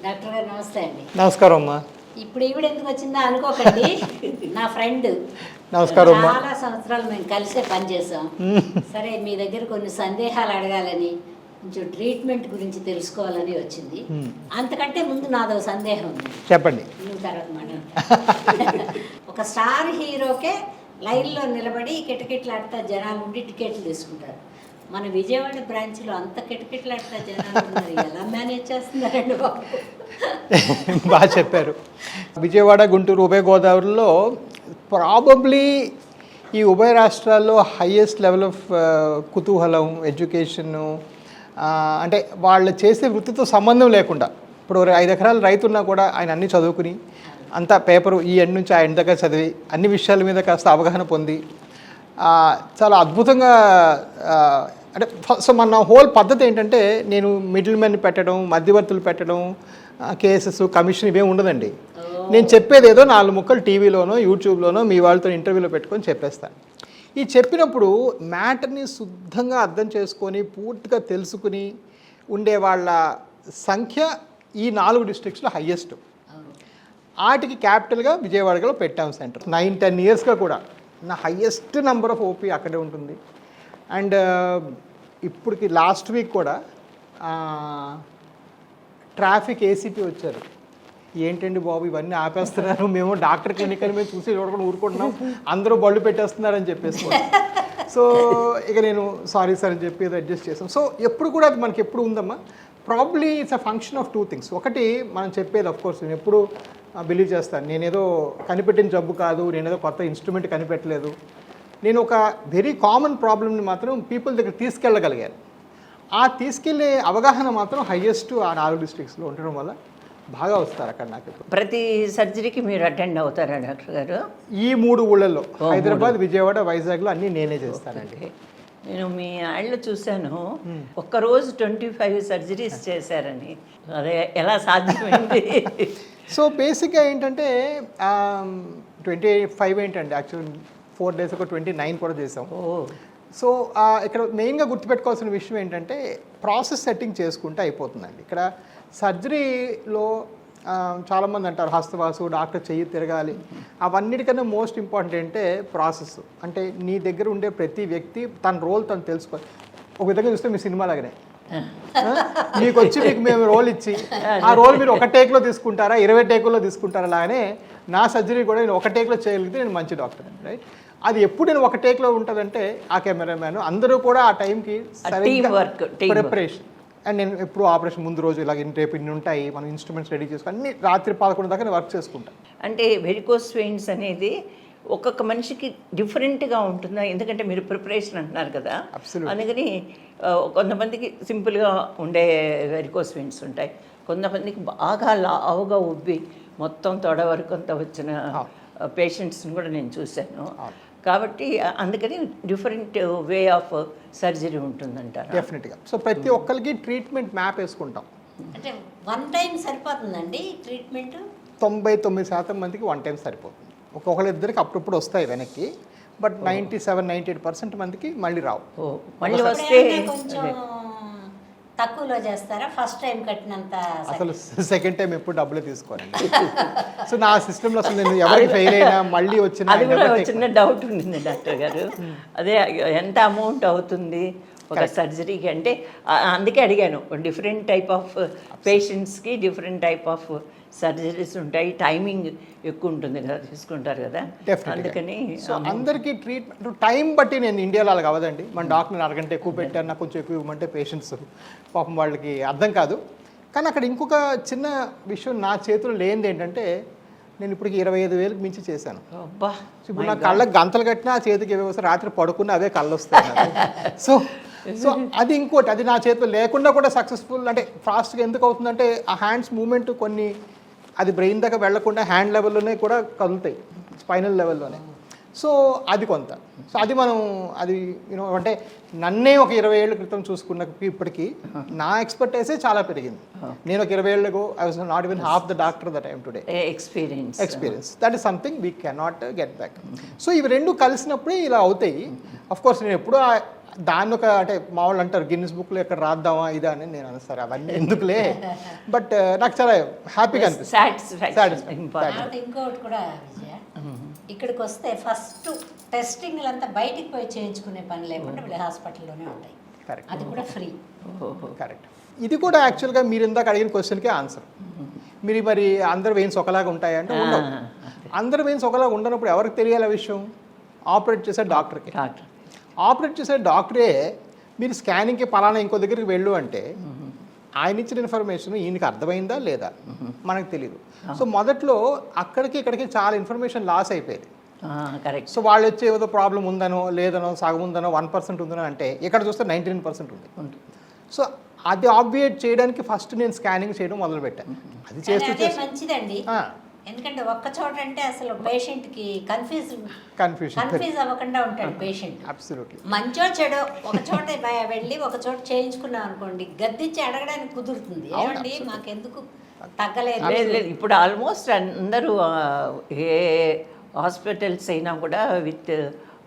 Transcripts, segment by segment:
Doctor గారు నమస్తే అండి. నమస్కారం అమ్మా. ఇప్పుడు ఈవిడ ఎందుకు వచ్చిందా అనుకోకండి. నా ఫ్రెండ్. నమస్కారం అమ్మా. చాలా సంవత్సరాలు మేము కలిసే పనిచేసాం. సరే మీ దగ్గర కొన్ని సందేహాలు అడగాలని, కొంచెం ట్రీట్మెంట్ గురించి తెలుసుకోవాలని వచ్చింది. అంతకంటే ముందు నాదో సందేహం ఉంది. చెప్పండి. నువ్వు తర్వాత మాట. ఒక స్టార్ హీరోకే లైన్లో నిలబడి కిటకిటలాడుతా జనాలు ఉండి టికెట్లు తీసుకుంటారు. మన విజయవాడ బ్రాంచ్లో అంత కిటకిటలాడుతా జనాలు ఉన్నారు. ఎలా మేనేజ్ చేస్తున్నారండి బాబు? బాగా చెప్పారు. విజయవాడ, గుంటూరు, ఉభయ గోదావరిలో ప్రాబబ్లీ ఈ ఉభయ రాష్ట్రాల్లో హయ్యెస్ట్ లెవెల్ ఆఫ్ కుతూహలం, ఎడ్యుకేషను, అంటే వాళ్ళు చేసే వృత్తితో సంబంధం లేకుండా, ఇప్పుడు 5 ఎకరాల రైతు ఉన్నా కూడా ఆయన అన్నీ చదువుకుని అంతా పేపరు ఈ ఎండ్ నుంచి ఆ ఎండ్ దగ్గర చదివి అన్ని విషయాల మీద కాస్త అవగాహన పొంది చాలా అద్భుతంగా, అంటే సో మన హోల్ పద్ధతి ఏంటంటే, నేను మిడిల్ మెన్ పెట్టడం, మధ్యవర్తులు పెట్టడం, కేసెస్, కమిషన్ ఇవేం ఉండదండి. నేను చెప్పేది ఏదో 4 ముక్కలు టీవీలోనో యూట్యూబ్లోనో మీ వాళ్ళతో ఇంటర్వ్యూలో పెట్టుకొని చెప్పేస్తాను. ఈ చెప్పినప్పుడు మ్యాటర్ని శుద్ధంగా అర్థం చేసుకొని పూర్తిగా తెలుసుకుని ఉండే వాళ్ళ సంఖ్య ఈ 4 డిస్ట్రిక్ట్స్లో హయ్యెస్ట్. వాటికి క్యాపిటల్గా విజయవాడలో పెట్టాం సెంటర్. 9-10 ఇయర్స్గా కూడా నా హయ్యెస్ట్ నెంబర్ ఆఫ్ ఓపీ అక్కడే ఉంటుంది. అండ్ ఇప్పటికి లాస్ట్ వీక్ కూడా ట్రాఫిక్ ఏసీపీ వచ్చారు. ఏంటండి బాబు ఇవన్నీ ఆపేస్తున్నారు, మేము డాక్టర్ క్లినిక్ అని మేము చూసి చూడకుండా ఊరుకుంటున్నాం, అందరూ బళ్ళు పెట్టేస్తున్నారని చెప్పేసి. సో ఇక నేను సారీ సార్ అని చెప్పి అడ్జస్ట్ చేసాం. సో ఎప్పుడు కూడా అది మనకి ఎప్పుడు ఉందమ్మా, probably it's a function of 2 things. ఒకటి మనం చెప్పేది, ఆఫ్ కోర్స్ నేను ఎప్పుడు బిలీవ్ చేస్తాను, నేనేదో కనిపెట్టిన జబ్బు కాదు, నేనేదో కొత్త ఇన్స్ట్రుమెంట్ కనిపెట్టలేదు, నేను ఒక వెరీ కామన్ ప్రాబ్లమ్ని మాత్రం పీపుల్ దగ్గర తీసుకెళ్ళగలిగాను. ఆ తీసుకెళ్ళే అవగాహన మాత్రం హయ్యెస్ట్ ఆ 4 డిస్ట్రిక్ట్స్లో ఉండడం వల్ల బాగా వస్తారు అక్కడ. నాకు ప్రతి సర్జరీకి మీరు అటెండ్ అవుతారా డాక్టర్ గారు? ఈ 3 ఊళ్ళల్లో హైదరాబాద్, విజయవాడ, వైజాగ్లో అన్నీ నేనే చేస్తానండి. నేను మీ యాడ్లో చూశాను, ఒక్కరోజు 25 సర్జరీస్ చేశారని. అదే ఎలా సాధ్యమైంది? సో బేసిక్గా ఏంటంటే 25 ఏంటండి, యాక్చువల్ 4 days ఒక 29 కూడా చేసాం. సో ఇక్కడ మెయిన్గా గుర్తుపెట్టుకోవాల్సిన విషయం ఏంటంటే, ప్రాసెస్ సెట్టింగ్ చేసుకుంటే అయిపోతుందండి. ఇక్కడ సర్జరీలో చాలామంది అంటారు హస్తవాసు, డాక్టర్ చెయ్యి తిరగాలి, అవన్నిటికన్నా మోస్ట్ ఇంపార్టెంట్ అంటే ప్రాసెస్. అంటే నీ దగ్గర ఉండే ప్రతి వ్యక్తి తన రోల్ తను తెలుసుకోవాలి. ఒక విధంగా చూస్తే మీ సినిమా లాగానే, మీకు వచ్చి మీకు మేము రోల్ ఇచ్చి ఆ రోల్ మీరు 1 టేక్లో తీసుకుంటారా, 20 టేకుల్లో తీసుకుంటారా, అలాగనే నా సర్జరీ కూడా నేను 1 టేక్లో చేయగలిగితే నేను మంచి డాక్టర్ అండి, రైట్? అది ఎప్పుడు నేను 1 టేక్లో ఉంటుందంటే ఆ కెమెరామ్యాన్ అందరూ కూడా ఆ టైంకి ప్రిపరేషన్. అండ్ నేను ఎప్పుడు ఆపరేషన్ ముందు రోజు ఇలాగ రేపు ఇన్ని ఉంటాయి, మనం ఇన్స్ట్రుమెంట్స్ రెడీ చేసుకుని అన్ని రాత్రి 11 దాకా నేను వర్క్ చేసుకుంటాను. అంటే వెరికోస్ వెయిన్స్ అనేది ఒక్కొక్క మనిషికి డిఫరెంట్గా ఉంటుందా? ఎందుకంటే మీరు ప్రిపరేషన్ అంటున్నారు కదా, అందుకని కొంతమందికి సింపుల్గా ఉండే వెరికోస్ వెయిన్స్ ఉంటాయి, కొంతమందికి బాగా లావుగా ఉబ్బి మొత్తం తొడ వరకు అంతా వచ్చిన పేషెంట్స్ని కూడా నేను చూశాను. కాబట్టి అందుకని డిఫరెంట్ వే ఆఫ్ సర్జరీ ఉంటుందంటారు. డెఫినెట్గా. సో ప్రతి ఒక్కరికి ట్రీట్మెంట్ మ్యాప్ వేసుకుంటాం. అంటే 1 time సరిపోతుందండి ట్రీట్మెంట్? 99% మందికి 1 time సరిపోతుంది. ఒకళ్ళిద్దరికి అప్పుడప్పుడు వస్తాయి వెనక్కి, బట్ 97-98% మందికి మళ్ళీ రావు. మళ్ళీ వస్తే కొంచెం తక్కువలో చేస్తారా? ఫస్ట్ టైం కట్టినంత అసలు సెకండ్ టైం ఎప్పుడు డబ్బులు తీసుకోవాలండి. సో నా సిస్టంలో అసలు నేను ఎవరికి ఫెయిల్ అయినా మళ్ళీ వచ్చిన అది కూడా చిన్న డౌట్ ఉంది డాక్టర్ గారు. అదే ఎంత అమౌంట్ అవుతుంది ఒక సర్జరీకి అంటే? అందుకే అడిగాను. డిఫరెంట్ టైప్ ఆఫ్ పేషెంట్స్కి డిఫరెంట్ టైప్ ఆఫ్ సర్జరీస్ ఉంటాయి, టైమింగ్ ఎక్కువ ఉంటుంది కదా, తీసుకుంటారు కదా, అందుకని. సో అందరికీ ట్రీట్మెంట్ టైం బట్టి, నేను ఇండియాలో అలాగ అవ్వదండి. మన డాక్టర్ని 1 గంట ఎక్కువ పెట్టారు, నాకు కొంచెం ఎక్కువ ఇవ్వమంటే పేషెంట్స్ పాపం వాళ్ళకి అర్థం కాదు. కానీ అక్కడ ఇంకొక చిన్న విషయం నా చేతిలో లేనిది ఏంటంటే, నేను ఇప్పటికి 25,000కి మించి చేశాను. ఇప్పుడు నా కళ్ళకి గంతలు కట్టినా ఆ చేతికి వస్తే రాత్రి పడుకున్నా అవే కళ్ళు వస్తాయి. సో అది ఇంకోటి, అది నా చేతిలో లేకుండా కూడా సక్సెస్ఫుల్. అంటే ఫాస్ట్గా ఎందుకు అవుతుందంటే, ఆ హ్యాండ్స్ మూమెంట్ కొన్ని అది బ్రెయిన్ దాకా వెళ్లకుండా హ్యాండ్ లెవెల్లోనే కూడా కదులుతాయి, స్పైనల్ లెవెల్లోనే. సో అది కొంత, సో అది మనం అది అంటే నన్నే ఒక 20 ఏళ్ళ క్రితం చూసుకున్న ఇప్పటికీ నా ఎక్స్పర్టైజే చాలా పెరిగింది. నేను ఒక 20 ఏళ్ళకు I was not even half the doctor that I am today. Experience that is something we cannot get back. So ఇవి రెండు కలిసినప్పుడే ఇలా అవుతాయి. అఫ్ కోర్స్ నేను ఎప్పుడూ దాన్ని ఒక అంటే మా వాళ్ళు అంటారు గిన్నిస్ బుక్లో ఎక్కడ రాద్దామా ఇదా అని నేను అన్నాను సరే అవన్నీ ఎందుకులే బట్ నాకు చాలా హ్యాపీగా అనిపిస్తుంది. సాటిస్ఫాక్షన్ కాబట్టి ఇంకొకటి కూడా విజయ, ఇక్కడికి వస్తే ఫస్ట్ టెస్టింగ్లు అంతా బయటికి పోయి చేయించుకునే పని లేకుండా వీళ్ళ హాస్పిటల్లోనే ఉంటాయి. కరెక్ట్ అది కూడా ఫ్రీ. కరెక్ట్. ఇది కూడా యాక్చువల్గా మీరు ఇందాక అడిగిన క్వశ్చన్కే ఆన్సర్. మీరు మరి అందరు వెయిన్స్ ఒకలాగా ఉంటాయంటే ఉండవు. అందరు వెయిన్స్ ఒకలాగా ఉండనప్పుడు ఎవరికి తెలియాలి ఆ విషయం? ఆపరేట్ చేసే డాక్టర్కి. ఆపరేట్ చేసే డాక్టరే మీరు స్కానింగ్కి పలానా ఇంకో దగ్గరికి వెళ్ళు అంటే ఆయన ఇచ్చిన ఇన్ఫర్మేషన్ ఈయనకి అర్థమైందా లేదా మనకు తెలియదు. సో మొదట్లో అక్కడికి ఇక్కడికి చాలా ఇన్ఫర్మేషన్ లాస్ అయిపోయేది. కరెక్ట్. సో వాళ్ళు వచ్చే ఏదో ప్రాబ్లం ఉందనో లేదనో సగం ఉందనో 1% ఉందనో అంటే ఇక్కడ చూస్తే 99% ఉంది. సో అది ఆబ్వియేట్ చేయడానికి ఫస్ట్ నేను స్కానింగ్ చేయడం మొదలుపెట్టాను. అది చేస్తూ అదే మంచిదండి. ఆ. ఎందుకంటే ఒక్క చోట అంటే అసలు పేషెంట్కి కన్ఫ్యూజ్ అవ్వకుండా ఉంటాడు పేషెంట్. అబ్సల్యూట్లీ. మంచో చెడో ఒక చోట వెళ్ళి ఒక చోట చేయించుకున్నాం అనుకోండి, గద్దించి అడగడానికి కుదురుతుంది. ఏమండి మాకెందుకు తగ్గలేదు? లేదు ఇప్పుడు ఆల్మోస్ట్ అందరూ ఏ హాస్పిటల్స్ అయినా కూడా విత్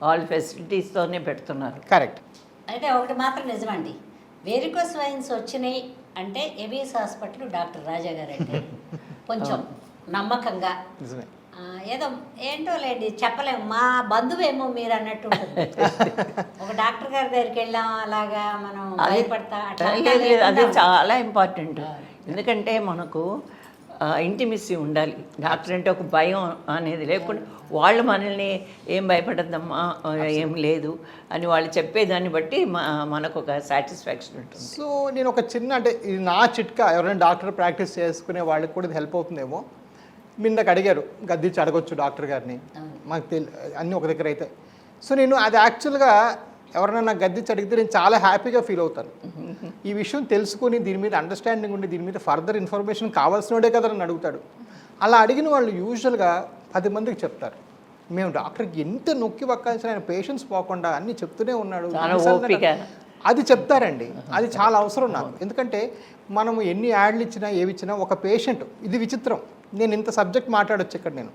ఆల్ ఫెసిలిటీస్తోనే పెడుతున్నారు. కరెక్ట్. అయితే ఒకటి మాత్రం నిజమండి, వెరికోస్ వైన్స్ వచ్చినాయి అంటే ఎబిఎస్ హాస్పిటల్ డాక్టర్ రాజా గారు అంటే కొంచెం నమ్మకంగా నిజమే. ఏదో ఏంటో లేండి చెప్పలేము, మా బంధువేమో మీరు అన్నట్టు ఉంటుంది. ఒక డాక్టర్ గారి దగ్గరికి వెళ్ళాం అలాగా మనం భయపడతా అట్లా లేదు, అది చాలా ఇంపార్టెంట్. ఎందుకంటే మనకు ఇంటిమిసీ ఉండాలి. డాక్టర్ అంటే ఒక భయం అనేది లేకుండా వాళ్ళు మనల్ని ఏం భయపడద్దమ్మా ఏం లేదు అని వాళ్ళు చెప్పేదాన్ని బట్టి మనకు ఒక సాటిస్ఫాక్షన్ ఉంటుంది. సో నేను ఒక చిన్న అంటే ఇది నా చిట్కా, ఎవరైనా డాక్టర్ ప్రాక్టీస్ చేసుకునే వాళ్ళకి కూడా ఇది హెల్ప్ అవుతుందేమో. మీరు నాకు అడిగారు గద్దించి అడగొచ్చు డాక్టర్ గారిని, మాకు అన్నీ ఒక దగ్గర అయితే. సో నేను అది యాక్చువల్గా ఎవరైనా నాకు గద్దించి అడిగితే నేను చాలా హ్యాపీగా ఫీల్ అవుతాను. ఈ విషయం తెలుసుకొని దీని మీద అండర్స్టాండింగ్ ఉండి దీని మీద ఫర్దర్ ఇన్ఫర్మేషన్ కావాల్సినోడే కదా నన్ను అడుగుతాడు. అలా అడిగిన వాళ్ళు యూజువల్గా 10 మందికి చెప్తారు, మేము డాక్టర్కి ఎంత నొక్కి పక్కాల్సిన ఆయన పేషెంట్స్ పోకుండా అన్నీ చెప్తూనే ఉన్నాడు అది చెప్తారండి. అది చాలా అవసరం నాకు. ఎందుకంటే మనము ఎన్ని యాడ్లు ఇచ్చినా ఏవి ఇచ్చినా ఒక పేషెంట్, ఇది విచిత్రం, నేను ఇంత సబ్జెక్ట్ మాట్లాడొచ్చు ఇక్కడ నేను,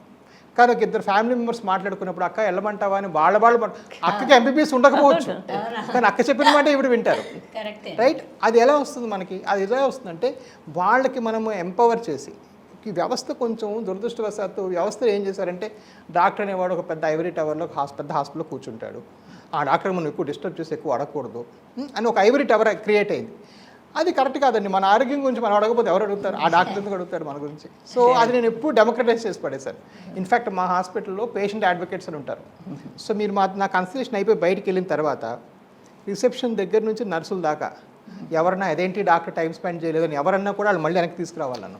కానీ ఒక 2 ఫ్యామిలీ మెంబర్స్ మాట్లాడుకున్నప్పుడు అక్క వెళ్ళమంటావా అని వాళ్ళు అక్కకి ఎంబీబీఎస్ ఉండకపోవచ్చు కానీ అక్క చెప్పిన మాట ఇప్పుడు వింటారు. రైట్. అది ఎలా వస్తుంది మనకి? అది ఎలా వస్తుందంటే వాళ్ళకి మనము ఎంపవర్ చేసి, ఈ వ్యవస్థ కొంచెం దురదృష్టవశాత్తు వ్యవస్థలు ఏం చేశారంటే డాక్టర్ అనేవాడు ఒక పెద్ద ఐవరీ టవర్లో పెద్ద హాస్పిటల్లో కూర్చుంటాడు, ఆ డాక్టర్ మనం ఎక్కువ డిస్టర్బ్ చేసి ఎక్కువ అడగకూడదు అని ఒక ఐవరీ టవర్ క్రియేట్ అయింది. అది కరెక్ట్ కాదండి. మన ఆరోగ్యం గురించి మనం అడగకపోతే ఎవరు అడుగుతారు? ఆ డాక్టర్ ఎందుకు అడుగుతాడు మన గురించి? సో అది నేను ఎప్పుడు డెమోక్రటైజ్ చేసి పడేశాను. ఇన్ఫ్యాక్ట్ మా హాస్పిటల్లో పేషెంట్ అడ్వకేట్స్ అని ఉంటారు. సో మీరు నా కన్సల్టేషన్ అయిపోయి బయటికి వెళ్ళిన తర్వాత రిసెప్షన్ దగ్గర నుంచి నర్సుల దాకా ఎవరన్నా అదేంటి డాక్టర్ టైం స్పెండ్ చేయలేదని ఎవరన్నా కూడా వాళ్ళు మళ్ళీ వెనక్కి తీసుకురావాలన్న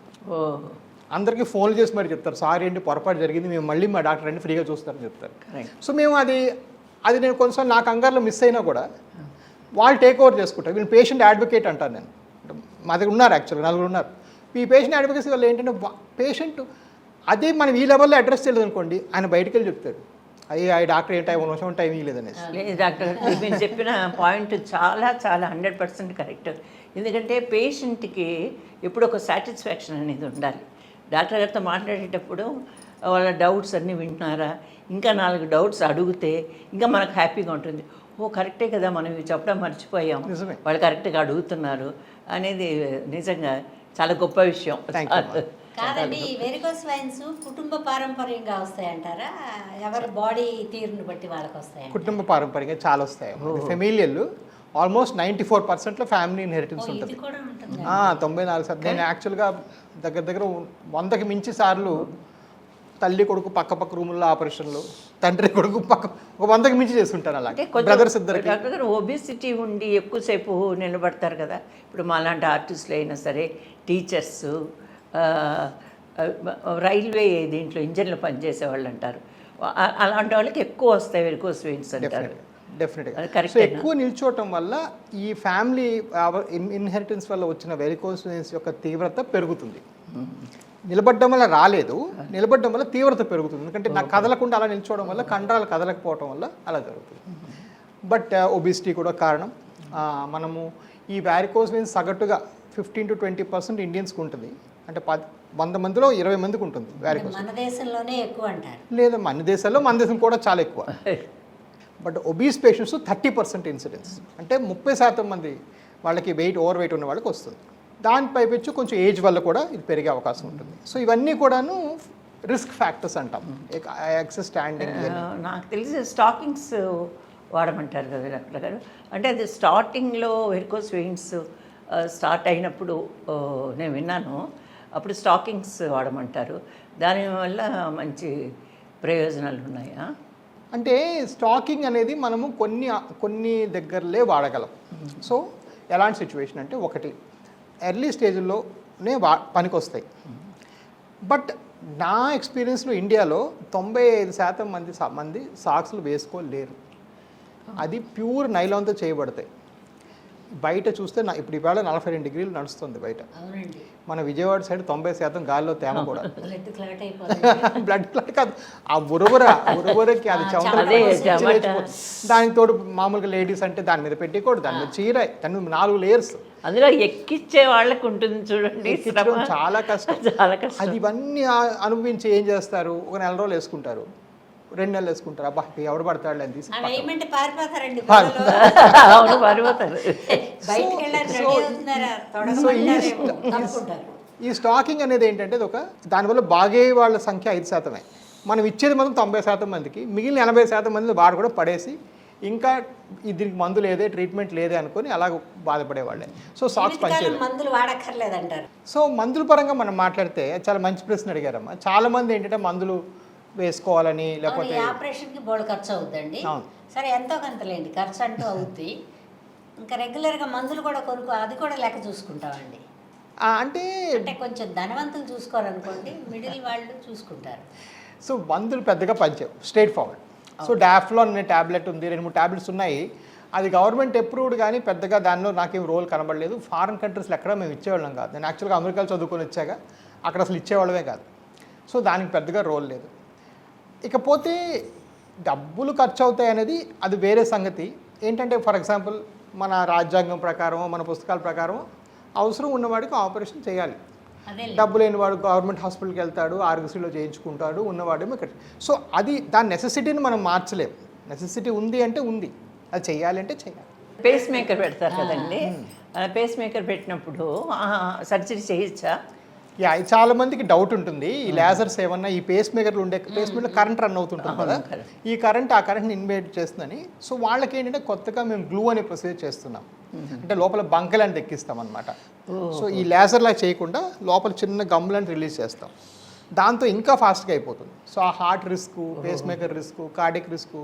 అందరికీ ఫోన్లు చేసి మరి చెప్తారు, సారీ ఏంటి పొరపాటు జరిగింది, మేము మళ్ళీ మా డాక్టర్ అంటే ఫ్రీగా చూస్తారని చెప్తారు. సో మేము అది నేను కొంచెం నా కంగారులో మిస్ అయినా కూడా వాళ్ళు టేక్ ఓవర్ చేసుకుంటారు. వీళ్ళు పేషెంట్ అడ్వకేట్ అంటాను నేను. మా దగ్గర ఉన్నారు యాక్చువల్గా 4 ఉన్నారు. ఈ పేషెంట్ అడ్వకేసీ వల్ల ఏంటంటే పేషెంట్ అదే మనం ఈ లెవెల్లో అడ్రస్ చేయలేదు అనుకోండి, ఆయన బయటికి వెళ్ళి చెప్తాడు, అయ్యి డాక్టర్ ఏ టైం 1 నిమిషం టైం ఇవ్వలేదనేసి. లేదు డాక్టర్, మీరు చెప్పిన పాయింట్ చాలా చాలా 100% కరెక్ట్. ఎందుకంటే పేషెంట్కి ఎప్పుడు ఒక సాటిస్ఫాక్షన్ అనేది ఉండాలి. డాక్టర్ గారితో మాట్లాడేటప్పుడు వాళ్ళ డౌట్స్ అన్నీ వింటున్నారా, ఇంకా 4 డౌట్స్ అడిగితే ఇంకా మనకు హ్యాపీగా ఉంటుంది. ఓ కరెక్టే కదా, మనం ఇవి చెప్పడం మర్చిపోయాం, వాళ్ళు కరెక్ట్గా అడుగుతున్నారు అనేది నిజంగా చాలా గొప్ప విషయం. కాదండి, ఈ వెరికోస్ వైన్స్ కుటుంబ పారంపర్యంగా వస్తాయంటారా? ఎవరి బాడీ తీరుని బట్టి వాళ్ళకి వస్తాయి? కుటుంబ పారంపర్యంగా చాలా వస్తాయి. ఫెమిలియల్ ఆల్మోస్ట్ 94%లో ఫ్యామిలీ ఇన్హెరిటెన్స్ ఉంటుంది. 94%. నేను యాక్చువల్గా దగ్గర 100కి మించి సార్లు తల్లి కొడుకు పక్క రూముల్లో ఆపరేషన్లు, తండ్రి కొడుకు ఒక 100కి మించి చేస్తుంటాను. అలా బ్రదర్స్ ఇద్దరికి. డాక్టర్ గారు ఒబిసిటీ ఉండి ఎక్కువసేపు నిలబడతారు కదా, ఇప్పుడు మా లాంటి ఆర్టిస్టులు అయినా సరే, టీచర్స్, రైల్వే దీంట్లో ఇంజన్లు పనిచేసే వాళ్ళు అంటారు, అలాంటి వాళ్ళకి ఎక్కువ వస్తాయి వెరికోస్ వెయిన్స్ అంటారు. డెఫినెట్గా. సో ఎక్కువ నిల్చోవటం వల్ల ఈ ఫ్యామిలీ ఇన్హెరిటెన్స్ వల్ల వచ్చిన వెరికోస్ వెయిన్స్ యొక్క తీవ్రత పెరుగుతుంది. నిలబడ్డం వల్ల రాలేదు, నిలబడ్డం వల్ల తీవ్రత పెరుగుతుంది. ఎందుకంటే నాకు కదలకుండా అలా నిల్చోవడం వల్ల కండరాలు కదలకపోవడం వల్ల అలా జరుగుతుంది. బట్ ఒబిసిటీ కూడా కారణం. మనము ఈ వారికోస్ వెయిన్స్ సగటుగా 15 to 20% ఇండియన్స్కి ఉంటుంది. అంటే 100 మందిలో 20 మందికి ఉంటుంది వారికోస్. మన దేశంలోనే ఎక్కువ అంటారు. లేదా మన దేశంలో మన దేశం కూడా చాలా ఎక్కువ. బట్ ఒబీస్ పేషెంట్స్ 30% ఇన్సిడెన్స్, అంటే 30% మంది వాళ్ళకి ఓవర్ వెయిట్ ఉన్న వాళ్ళకి వస్తుంది. దానిపై పెంచు కొంచెం ఏజ్ వల్ల కూడా ఇది పెరిగే అవకాశం ఉంటుంది. సో ఇవన్నీ కూడాను రిస్క్ ఫ్యాక్టర్స్ అంటాం. Excess standing. నాకు తెలిసి స్టాకింగ్స్ వాడమంటారు కదా డాక్టర్ గారు. అంటే అది స్టార్టింగ్లో వెరికోస్ వెయిన్స్ స్టార్ట్ అయినప్పుడు నేను విన్నాను, అప్పుడు స్టాకింగ్స్ వాడమంటారు. దానివల్ల మంచి ప్రయోజనాలు ఉన్నాయా? అంటే స్టాకింగ్ అనేది మనము కొన్ని దగ్గరలే వాడగలం. సో ఎలాంటి సిచ్యువేషన్ అంటే, ఒకటి ఎర్లీ స్టేజ్లోనే పనికొస్తాయి. బట్ నా ఎక్స్పీరియన్స్లో ఇండియాలో 95% మంది సాక్స్లు వేసుకోలేరు. అది ప్యూర్ నైలాన్తో చేయబడతాయి. బయట చూస్తే ఇప్పుడు ఇవాళ 42 డిగ్రీలు నడుస్తుంది బయట. అవునండి. మన విజయవాడ సైడ్ 90% గాలిలో తేమ కూడా. బ్లడ్ క్లాట్ అయిపోతుంది. బ్లడ్ క్లాట్ కాదు, ఆ ఉరబురకి అది దానికి తోడు మామూలుగా లేడీస్ అంటే దాని మీద పెట్టికూడదు, దాని మీద చీర, దాని మీద 4 లేయర్స్. అందులో ఎక్కిచ్చే వాళ్ళకు ఉంటుంది చూడండి, చాలా కష్టం. చాలా కష్టం. అది ఇవన్నీ అనుభవించి ఏం చేస్తారు, ఒక 4 రోజులు వేసుకుంటారు, 2 నెలలు వేసుకుంటారు, అబ్బా ఎవడు పడతాడు అని తీసి ఏమంటే పారిపోతారండి. అవును, పారిపోతారు. బయటికి వెళ్ళారు, రెడీ అవుతున్నారా, తొడగమంటారేమో, తప్పుకుంటారు. ఈ స్టాకింగ్ అనేది ఏంటంటే దానివల్ల బాగే వాళ్ళ సంఖ్య 5%. మనం ఇచ్చేది మాత్రం 90% మందికి, మిగిలిన 80% మంది వాడు కూడా పడేసి ఇంకా దీనికి మందు లేదే, ట్రీట్మెంట్ లేదే అనుకొని అలా బాధపడేవాళ్ళే. సో సాక్స్ పనిచేయలేదు. మందులు వాడక్కర్లేదంటారు. సో మందుల పరంగా మనం మాట్లాడితే చాలా మంచి ప్రశ్న అడిగారమ్మా. చాలా మంది ఏంటంటే మందులు వేసుకోవాలని, లేకపోతే ఆపరేషన్కి బోర్డు ఖర్చు అవుతుందండి. సరే ఎంతో కొంతలేండి ఖర్చు అంటూ అవుద్ది. ఇంకా రెగ్యులర్గా మందులు కూడా అది కూడా లెక్క చూసుకుంటామండి. అంటే కొంచెం ధనవంతులు చూసుకోవాలనుకోండి, మిడిల్ వాళ్ళు చూసుకుంటారు. సో మందులు పెద్దగా పనిచేయవు, స్ట్రైట్ ఫార్వర్డ్. సో డాఫ్లాన్ అనే ట్యాబ్లెట్ ఉంది, 2-3 ట్యాబ్లెట్స్ ఉన్నాయి. అది గవర్నమెంట్ అప్రూవ్డ్, కానీ పెద్దగా దానిలో నాకేం రోల్ కనబడలేదు. ఫారిన్ కంట్రీస్లో ఎక్కడ మేము ఇచ్చేవాళ్ళం కాదు. నేను యాక్చువల్గా అమెరికాలో చదువుకొని వచ్చాక అక్కడ అసలు ఇచ్చేవాళ్ళమే కాదు. సో దానికి పెద్దగా రోల్ లేదు. ఇకపోతే డబ్బులు ఖర్చు అవుతాయి అనేది అది వేరే సంగతి. ఏంటంటే ఫర్ ఎగ్జాంపుల్ మన రాజ్యాంగం ప్రకారం, మన పుస్తకాల ప్రకారం అవసరం ఉన్నవాడికి ఆపరేషన్ చేయాలి. డబ్బు లేనివాడు గవర్నమెంట్ హాస్పిటల్కి వెళ్తాడు, ఆరోగ్యశ్రీలో చేయించుకుంటాడు, ఉన్నవాడేమో ఇక్కడ. సో అది దాని నెసెసిటీని మనం మార్చలేము. నెసెసిటీ ఉంది అంటే ఉంది, అది చేయాలి అంటే చేయాలి. పేస్ మేకర్ పెడతారు కదండి, పేస్ మేకర్ పెట్టినప్పుడు సర్జరీ చేయొచ్చా? చాలా మందికి డౌట్ ఉంటుంది. ఈ లేజర్స్ ఏమన్నా ఈ పేస్ మేకర్లు ఉండే పేస్ మేకర్లో కరెంట్ రన్ అవుతుంటుంది కదా, ఈ కరెంట్ ఆ కరెంట్ని ఇన్వేట్ చేస్తుందని. సో వాళ్ళకి ఏంటంటే కొత్తగా మేము గ్లూ అనే ప్రొసీజర్ చేస్తున్నాం. అంటే లోపల బంకలాంటి ఎక్కిస్తాం అనమాట. సో ఈ లేజర్లా చేయకుండా లోపల చిన్న గమ్లాంటి రిలీజ్ చేస్తాం. దాంతో ఇంకా ఫాస్ట్గా అయిపోతుంది. సో ఆ heart risk, pacemaker risk, cardiac risk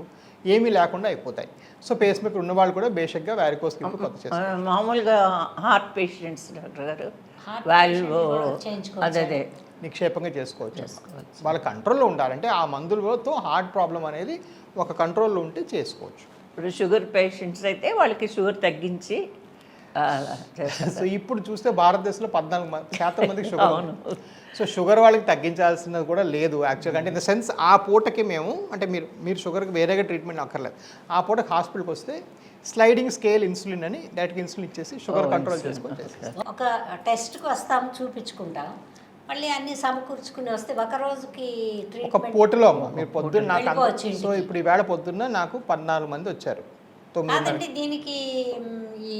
ఏమీ లేకుండా అయిపోతాయి. సో పేస్ మేకర్ ఉన్న వాళ్ళు కూడా బేసిక్గా వారికోస్ కొత్త చేస్తారు. మామూలుగా హార్ట్ పేషెంట్స్ డాక్టర్ గారు వాల్వ్ అదే నిక్షేపంగా చేసుకోవచ్చు. వాళ్ళ కంట్రోల్లో ఉండాలంటే ఆ మందులతో హార్ట్ ప్రాబ్లం అనేది ఒక కంట్రోల్లో ఉంటే చేసుకోవచ్చు. ఇప్పుడు షుగర్ పేషెంట్స్ అయితే వాళ్ళకి షుగర్ తగ్గించి. సో ఇప్పుడు చూస్తే భారతదేశంలో 14% మందికి షుగర్ ఉంది. సో షుగర్ వాళ్ళకి తగ్గించాల్సినది కూడా లేదు యాక్చువల్గా. అంటే ఇన్ ద సెన్స్ ఆ పూటకి మేము అంటే మీరు షుగర్కి వేరేగా ట్రీట్మెంట్ అక్కర్లేదు. ఆ పూటకి హాస్పిటల్కి వస్తే స్లైడింగ్ స్కేల్ ఇన్సులిన్ అని డైరెక్ట్గా ఇన్సులిన్ ఇచ్చేసి షుగర్ కంట్రోల్ చేసుకొని చేసేస్తాం. ఒక టెస్ట్కి వస్తాం, చూపించుకుంటాం, మళ్ళీ అన్ని సమకూర్చుకుని వస్తే ఒక రోజుకి ఒక పూటలో అమ్మ మీరు పొద్దున్న నాకు. సో ఇప్పుడు ఈవేళ పొద్దున్న నాకు 14 మంది వచ్చారు. 9 దీనికి ఈ